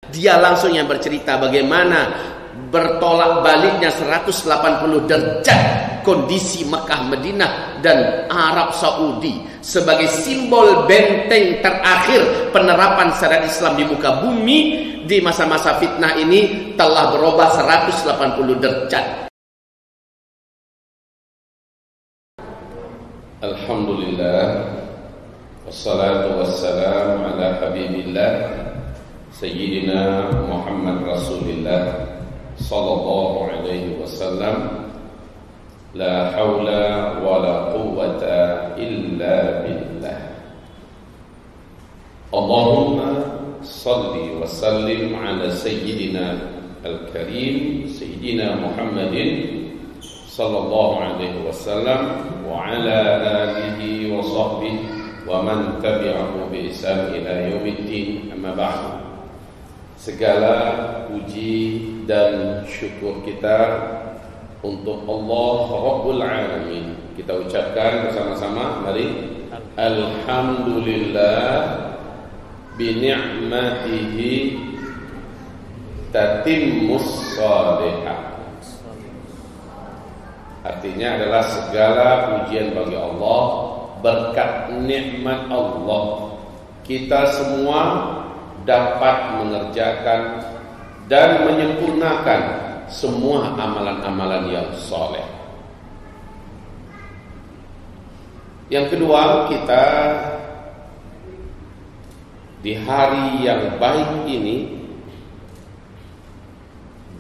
Dia langsung yang bercerita bagaimana bertolak baliknya 180 derajat kondisi Mekah, Madinah dan Arab Saudi sebagai simbol benteng terakhir penerapan syariat Islam di muka bumi di masa-masa fitnah ini telah berubah 180 derajat. Alhamdulillah, wassalatu wassalamu ala habibillah Sayyidina Muhammad Rasulillah sallallahu alaihi wasallam. La haula wa la quwwata illa billah. Allahumma salli wa sallim ala Sayyidina al-Karim Sayyidina Muhammadin sallallahu alaihi wasallam wa ala alihi wa sahbihi wa man tabi'ahu bi ihsan ila yaumiddin. Amma ba'du. Segala puji dan syukur kita untuk Allah Rabbul Alamin. Kita ucapkan bersama-sama, mari. Alhamdulillah bi ni'matihi tatimmus shalihat. Artinya adalah segala pujian bagi Allah, berkat nikmat Allah kita semua dapat mengerjakan dan menyempurnakan semua amalan-amalan yang soleh. Yang kedua, kita di hari yang baik ini,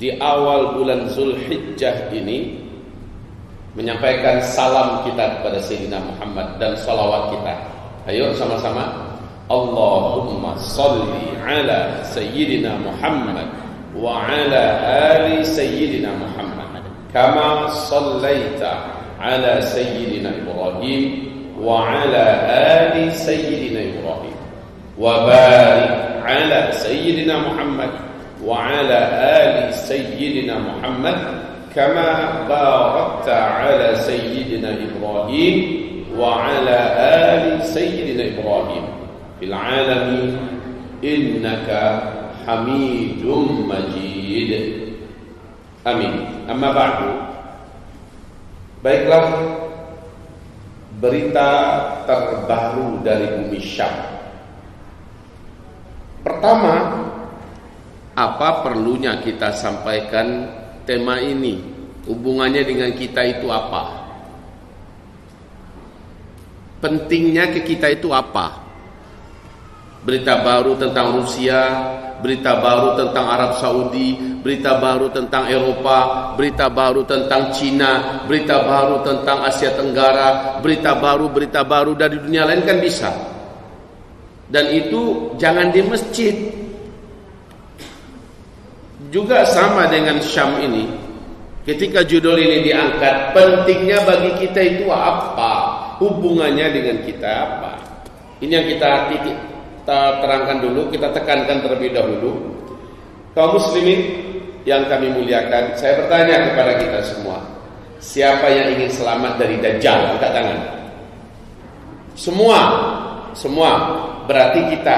di awal bulan Zulhijjah ini, menyampaikan salam kita kepada Sayyidina Muhammad dan salawat kita. Ayo sama-sama. Allahumma salli ala Sayyidina Muhammad wa ala ali Sayyidina Muhammad kama sallaita ala Sayyidina Ibrahim wa ala ali Sayyidina Ibrahim wa barik ala Sayyidina Muhammad wa ala ali Sayyidina Muhammad kama barakta ala Sayyidina Ibrahim wa ala ali Sayyidina Ibrahim fil alamin innaka hamidum majid. Amin. Amma ba'du. Baiklah, berita terbaru dari bumi Syam. Pertama, apa perlunya kita sampaikan tema ini? Hubungannya dengan kita itu apa? Pentingnya ke kita itu apa? Berita baru tentang Rusia, berita baru tentang Arab Saudi, berita baru tentang Eropa, berita baru tentang Cina, berita baru tentang Asia Tenggara, berita baru dari dunia lain kan bisa. Dan itu jangan di masjid. Juga sama dengan Syam ini. Ketika judul ini diangkat, pentingnya bagi kita itu apa? Hubungannya dengan kita apa? Ini yang kita terangkan dulu, kita tekankan terlebih dahulu. Kaum muslimin yang kami muliakan, saya bertanya kepada kita semua, siapa yang ingin selamat dari Dajjal? Angkat tangan. Semua. Berarti kita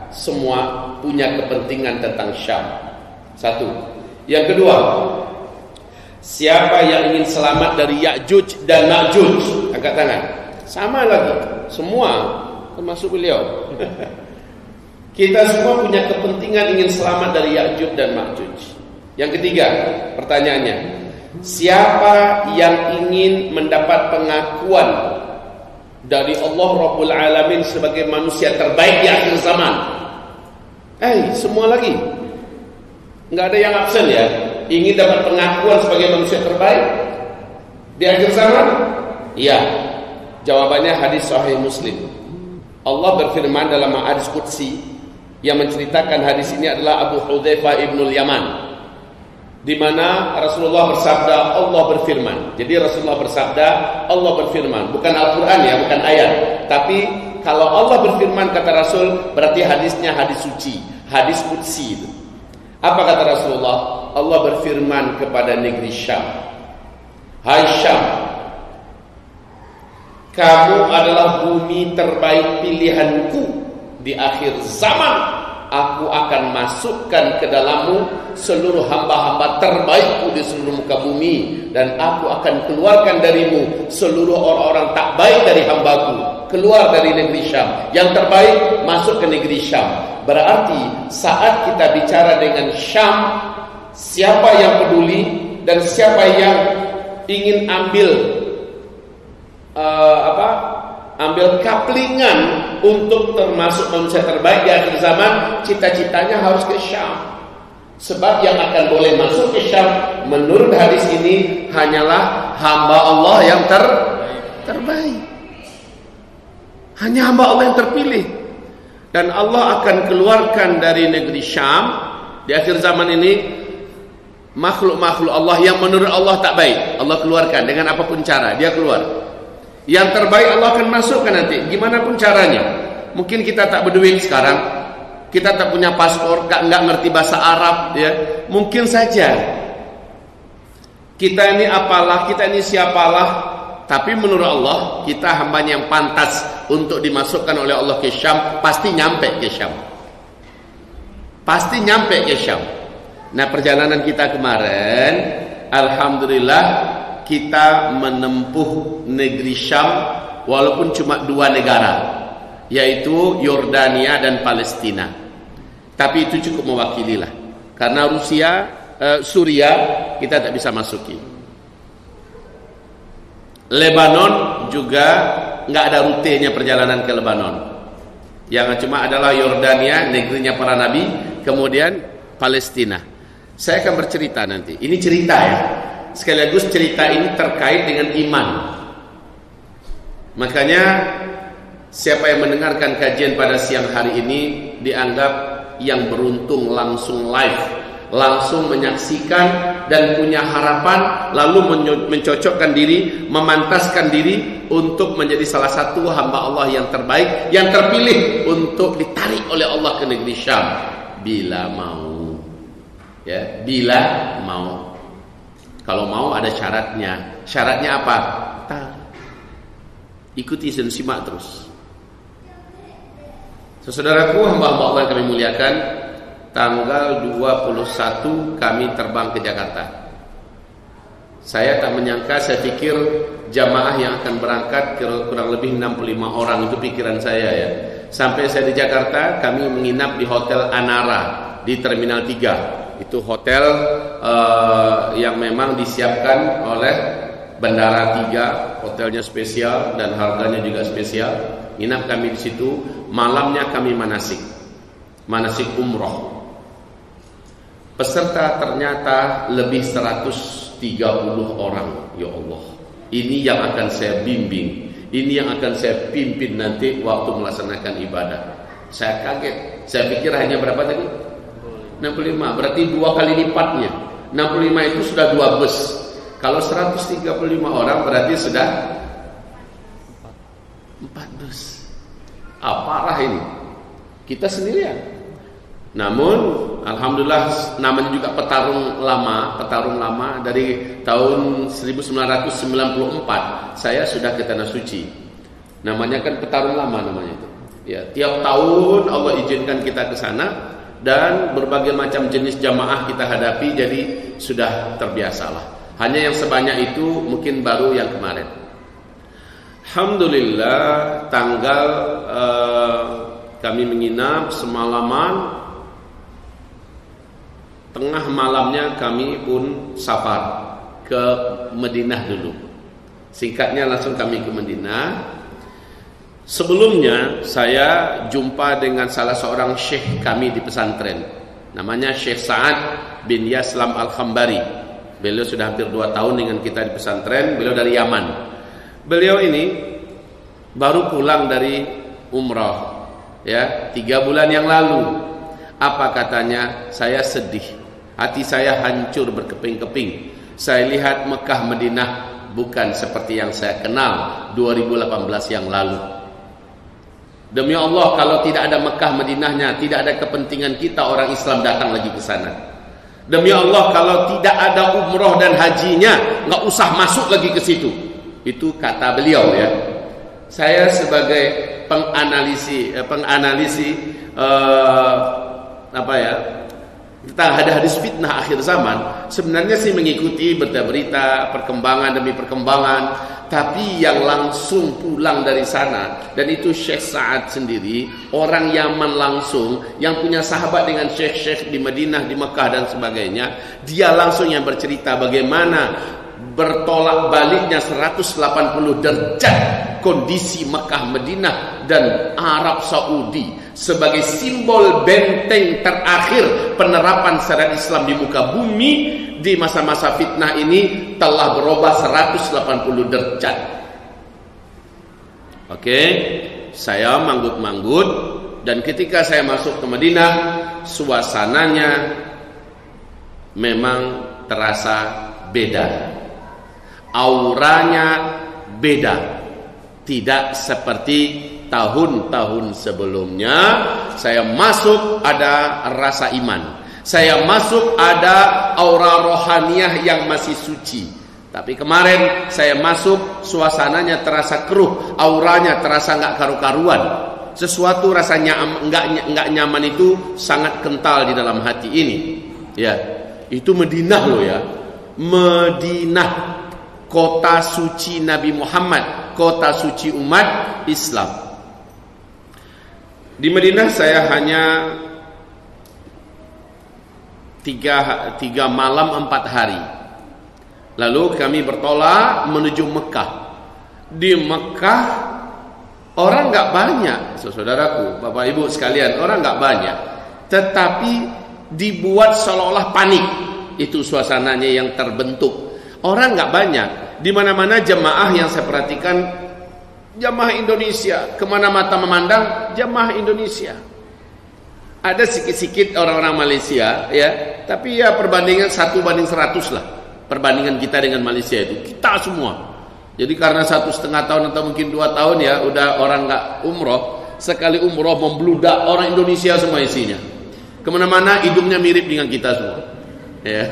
semua punya kepentingan tentang Syam. Satu. Yang kedua, siapa yang ingin selamat dari Ya'juj dan Ma'juj? Angkat tangan. Sama lagi, semua, termasuk beliau. Kita semua punya kepentingan ingin selamat dari Ya'juj dan Ma'juj. Yang ketiga, pertanyaannya, siapa yang ingin mendapat pengakuan dari Allah Rabbul Alamin sebagai manusia terbaik di akhir zaman? Semua lagi. Nggak ada yang absen ya. Ingin dapat pengakuan sebagai manusia terbaik di akhir zaman? Iya. Jawabannya hadis Sahih Muslim. Allah berfirman dalam hadis qudsi, yang menceritakan hadis ini adalah Abu Hudzaifah ibnul Yaman, di mana Rasulullah bersabda, Allah berfirman. Jadi Rasulullah bersabda, Allah berfirman, bukan Al-Quran ya, bukan ayat. Tapi kalau Allah berfirman kata Rasul, berarti hadisnya hadis suci, hadis qudsi itu. Apa kata Rasulullah? Allah berfirman kepada negeri Syam, hai Syam, kamu adalah bumi terbaik pilihanku di akhir zaman. aku akan masukkan ke dalammu seluruh hamba-hamba terbaikku di seluruh muka bumi, dan aku akan keluarkan darimu seluruh orang-orang tak baik dari hambaku, keluar dari negeri Syam. Yang terbaik masuk ke negeri Syam. Berarti saat kita bicara dengan Syam, siapa yang peduli dan siapa yang ingin ambil ambil kaplingan untuk termasuk manusia terbaik di akhir zaman, cita-citanya harus ke Syam. Sebab yang akan boleh masuk ke Syam menurut hadis ini hanyalah hamba Allah yang terbaik. Hanya hamba Allah yang terpilih. Dan Allah akan keluarkan dari negeri Syam di akhir zaman ini makhluk-makhluk Allah yang menurut Allah tak baik. Allah keluarkan dengan apapun cara, dia keluar. Yang terbaik Allah akan masukkan nanti, gimana pun caranya. Mungkin kita tak berduit sekarang, kita tak punya paspor, nggak ngerti bahasa Arab, ya. Mungkin saja kita ini apalah, kita ini siapalah, tapi menurut Allah kita hambanya yang pantas untuk dimasukkan oleh Allah ke Syam, pasti nyampe ke Syam. Pasti nyampe ke Syam. Nah, perjalanan kita kemarin, alhamdulillah kita menempuh negeri Syam walaupun cuma 2 negara, yaitu Yordania dan Palestina. Tapi itu cukup mewakili lah. Karena Suria kita tak bisa masuki. Lebanon juga nggak ada rutenya perjalanan ke Lebanon. Yang cuma adalah Yordania, negerinya para nabi, kemudian Palestina. Saya akan bercerita nanti. Ini cerita ya. Sekaligus cerita ini terkait dengan iman. Makanya siapa yang mendengarkan kajian pada siang hari ini dianggap yang beruntung, langsung live, langsung menyaksikan dan punya harapan, lalu mencocokkan diri, memantaskan diri untuk menjadi salah satu hamba Allah yang terbaik, yang terpilih untuk ditarik oleh Allah ke negeri Syam bila mau. Ya, bila mau. Kalau mau ada syaratnya. Syaratnya apa? Ikuti dan simak terus. Saudaraku, hamba-hamba Allah yang kami muliakan, tanggal 21 kami terbang ke Jakarta. Saya tak menyangka, saya pikir jamaah yang akan berangkat kurang lebih 65 orang, itu pikiran saya ya. Sampai saya di Jakarta, kami menginap di Hotel Anara di Terminal 3. Itu hotel yang memang disiapkan oleh Bandara 3, hotelnya spesial dan harganya juga spesial. Nginap kami di situ, malamnya kami manasik umroh. Peserta ternyata lebih 130 orang. Ya Allah, ini yang akan saya bimbing, ini yang akan saya pimpin nanti waktu melaksanakan ibadah. Saya kaget, saya pikir hanya berapa tadi? 65, berarti 2 kali lipatnya. 65 itu sudah 2 bus. Kalau 135 orang berarti sudah 4 bus. Parah ini. Kita sendirian. Namun alhamdulillah, namanya juga petarung lama dari tahun 1994 saya sudah ke Tanah Suci. Namanya kan petarung lama namanya itu. Ya, tiap tahun Allah izinkan kita ke sana. Dan berbagai macam jenis jamaah kita hadapi, jadi sudah terbiasalah. Hanya yang sebanyak itu mungkin baru yang kemarin. Alhamdulillah, tanggal kami menginap semalaman. Tengah malamnya kami pun safar ke Madinah dulu. Singkatnya langsung kami ke Madinah. Sebelumnya saya jumpa dengan salah seorang syekh kami di pesantren. Namanya Syekh Sa'ad bin Yaslam Al-Khambari. Beliau sudah hampir 2 tahun dengan kita di pesantren. Beliau dari Yaman. Beliau ini baru pulang dari umrah, ya, 3 bulan yang lalu. Apa katanya? Saya sedih, hati saya hancur berkeping-keping. Saya lihat Mekah Madinah bukan seperti yang saya kenal 2018 yang lalu. Demi Allah, kalau tidak ada Mekah Madinahnya, tidak ada kepentingan kita orang Islam datang lagi ke sana. Demi Allah, kalau tidak ada umroh dan hajinya, nggak usah masuk lagi ke situ. Itu kata beliau ya. Saya sebagai penganalisi tentang hadis fitnah akhir zaman, sebenarnya sih mengikuti berita-berita perkembangan demi perkembangan, tapi yang langsung pulang dari sana, dan itu Syekh Sa'ad sendiri, orang Yaman langsung, yang punya sahabat dengan syekh-syekh di Madinah, di Mekah dan sebagainya, dia langsung yang bercerita bagaimana bertolak baliknya 180 derajat kondisi Mekah, Madinah dan Arab Saudi sebagai simbol benteng terakhir penerapan syariat Islam di muka bumi di masa-masa fitnah ini telah berubah 180 derajat. Oke, saya manggut-manggut, dan ketika saya masuk ke Madinah, suasananya memang terasa beda. Auranya beda, tidak seperti tahun-tahun sebelumnya. Saya masuk ada rasa iman, saya masuk ada aura rohaniah yang masih suci. Tapi kemarin saya masuk, suasananya terasa keruh, auranya terasa nggak karu-karuan. Sesuatu rasanya nggak nyaman itu sangat kental di dalam hati ini. Ya, itu Madinah loh ya, Madinah, kota suci Nabi Muhammad, kota suci umat Islam. Di Madinah saya hanya 3 malam 4 hari. Lalu kami bertolak menuju Mekah. Di Mekah orang nggak banyak, saudaraku, bapak ibu sekalian, orang nggak banyak. Tetapi dibuat seolah-olah panik. Itu suasananya yang terbentuk. Orang nggak banyak. Di mana-mana jemaah yang saya perhatikan, jemaah Indonesia, kemana mata memandang jemaah Indonesia. Ada sedikit-sedikit orang-orang Malaysia, ya, tapi ya perbandingan 1:100 lah. Perbandingan kita dengan Malaysia itu, kita semua. Jadi karena 1,5 tahun atau mungkin 2 tahun ya, udah orang nggak umroh, sekali umroh membludak orang Indonesia semua isinya. Kemana-mana hidungnya mirip dengan kita semua. Ya.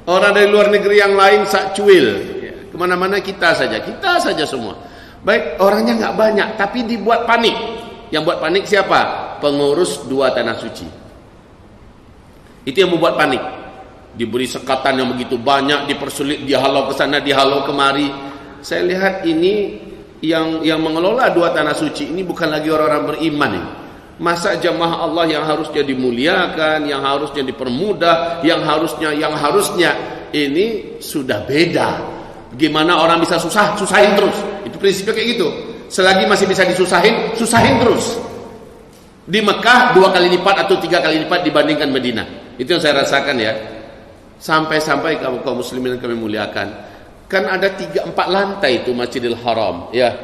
Orang dari luar negeri yang lain sak cuil, ya. Kemana-mana kita saja semua. Baik, orangnya nggak banyak, tapi dibuat panik. Yang buat panik siapa? Pengurus 2 tanah suci. Itu yang membuat panik. Diberi sekatan yang begitu banyak, dipersulit, dihalau ke sana, dihalau kemari. Saya lihat ini yang mengelola 2 tanah suci ini bukan lagi orang-orang beriman ini. Masa jamaah Allah yang harusnya dimuliakan, yang harusnya dipermudah, yang harusnya ini sudah beda. Gimana orang bisa susahin terus? Itu prinsipnya kayak gitu. Selagi masih bisa susahin terus. Di Mekah 2 kali lipat atau 3 kali lipat dibandingkan Madinah. Itu yang saya rasakan ya. Sampai-sampai kaum muslimin yang kami muliakan, kan ada 3-4 lantai itu Masjidil Haram ya.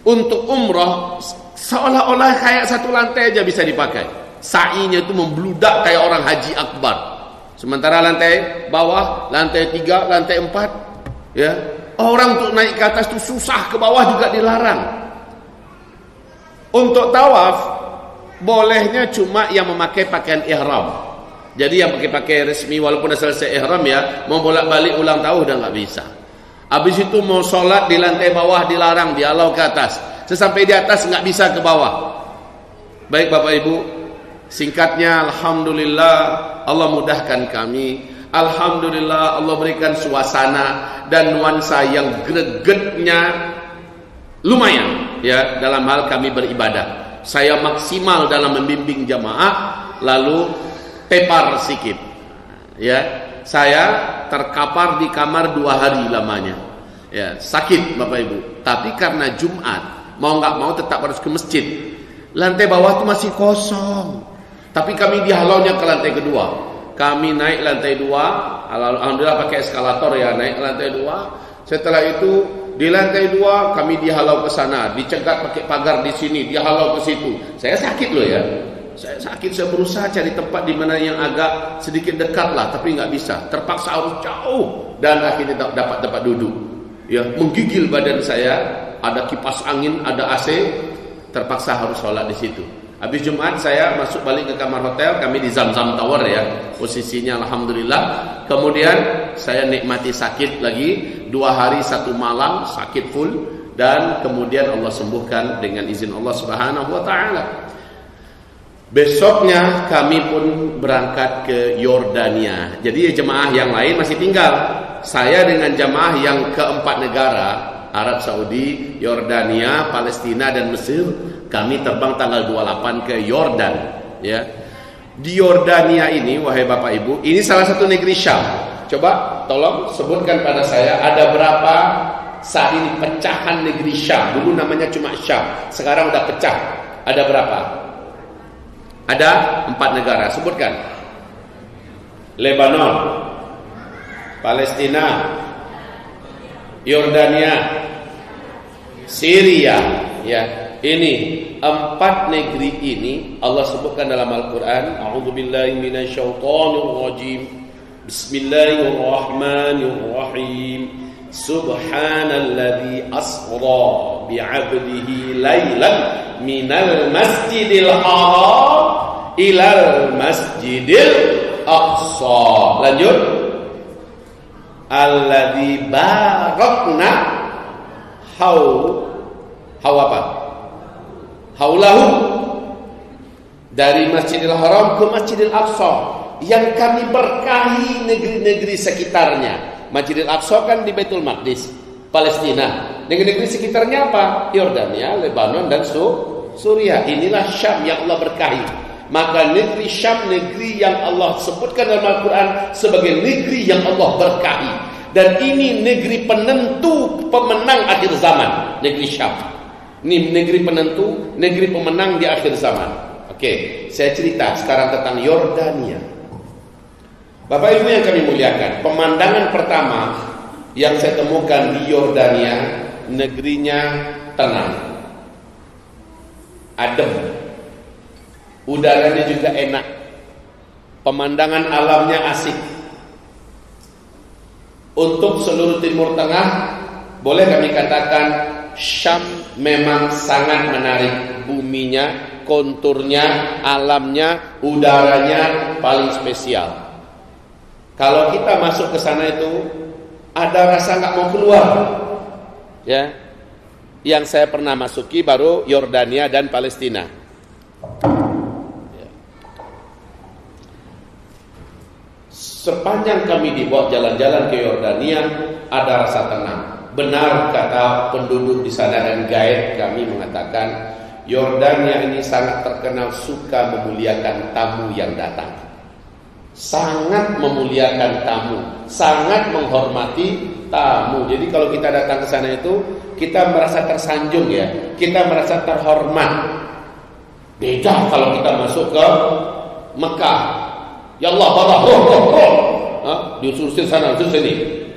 Untuk umrah seolah-olah kayak 1 lantai aja bisa dipakai. Sa'inya itu membludak kayak orang haji akbar. Sementara lantai bawah, lantai 3, lantai 4 ya, orang untuk naik ke atas itu susah, ke bawah juga dilarang. Untuk tawaf bolehnya cuma yang memakai pakaian ihram. Jadi yang pakai resmi walaupun dah selesai ihram ya, mau bolak-balik ulang tahun udah nggak bisa. Habis itu mau sholat di lantai bawah dilarang, dihalau ke atas. Sesampai di atas nggak bisa ke bawah. Baik Bapak Ibu, singkatnya alhamdulillah Allah mudahkan kami. Alhamdulillah Allah berikan suasana dan nuansa yang gregetnya lumayan ya dalam hal kami beribadah. Saya maksimal dalam membimbing jamaah, lalu tepar sikit ya, saya terkapar di kamar 2 hari lamanya ya, sakit Bapak Ibu. Tapi karena Jumat mau nggak mau tetap harus ke masjid. Lantai bawah itu masih kosong, tapi kami dihalaunya ke lantai kedua. Kami naik lantai 2, alhamdulillah pakai eskalator ya, naik lantai 2. Setelah itu di lantai 2 kami dihalau ke sana, dicegat pakai pagar di sini, dihalau ke situ. Saya sakit loh ya. Saya sakit, saya berusaha cari tempat di mana yang agak sedikit dekat lah, tapi nggak bisa. Terpaksa harus jauh dan akhirnya dapat tempat duduk. Ya, menggigil badan saya, ada kipas angin, ada AC, terpaksa harus sholat di situ. Habis Jumat saya masuk balik ke kamar hotel, kami di Zamzam Tower ya, posisinya alhamdulillah. Kemudian saya nikmati sakit lagi 2 hari 1 malam sakit full, dan kemudian Allah sembuhkan dengan izin Allah Subhanahu wa taala. Besoknya kami pun berangkat ke Yordania. Jadi jemaah yang lain masih tinggal. Saya dengan jemaah yang keempat negara, Arab Saudi, Yordania, Palestina dan Mesir, kami terbang tanggal 28 ke Yordan, ya. Di Yordania ini, wahai Bapak Ibu, ini salah satu negeri Syam. Coba tolong sebutkan pada saya ada berapa saat ini pecahan negeri Syam. Dulu namanya cuma Syam, sekarang udah pecah. Ada berapa? Ada 4 negara, sebutkan. Lebanon, Palestina, Yordania, Syria, ya. Ini 4 negeri ini Allah sebutkan dalam Al-Quran. A'udzubillahi minasyaitonirrajim. Bismillahirrahmanirrahim. Subhanalladzi asra bi'abdihi laylan minal masjidil haram ilal masjidil aqsa. Lanjut. Alladzi barakna apa? Haulahu, dari Masjidil Haram ke Masjidil Aqsa, yang kami berkahi negeri-negeri sekitarnya. Masjidil Aqsa kan di Baitul Maqdis, Palestina. Negeri-negeri sekitarnya apa? Yordania, Lebanon dan Suriah. Inilah Syam yang Allah berkahi. Maka negeri Syam, negeri yang Allah sebutkan dalam Al-Quran sebagai negeri yang Allah berkahi. Dan ini negeri penentu pemenang akhir zaman, negeri Syam. Ini negeri penentu, negeri pemenang di akhir zaman. Oke, saya cerita sekarang tentang Yordania. Bapak Ibu yang kami muliakan, pemandangan pertama yang saya temukan di Yordania, negerinya tenang, adem, udaranya juga enak, pemandangan alamnya asik. Untuk seluruh Timur Tengah, boleh kami katakan Syam memang sangat menarik. Buminya, konturnya, alamnya, udaranya paling spesial. Kalau kita masuk ke sana itu ada rasa nggak mau keluar. Ya, yang saya pernah masuki baru Yordania dan Palestina. Ya. Sepanjang kami dibawa jalan-jalan ke Yordania, ada rasa tenang. Benar kata penduduk di sana dan guide kami mengatakan, Yordania ini sangat terkenal suka memuliakan tamu yang datang. Sangat memuliakan tamu, sangat menghormati tamu. Jadi kalau kita datang ke sana itu, kita merasa tersanjung, ya. Kita merasa terhormat. Beda kalau kita masuk ke Mekah. Ya Allah, roh. Diusir sana, usir sini.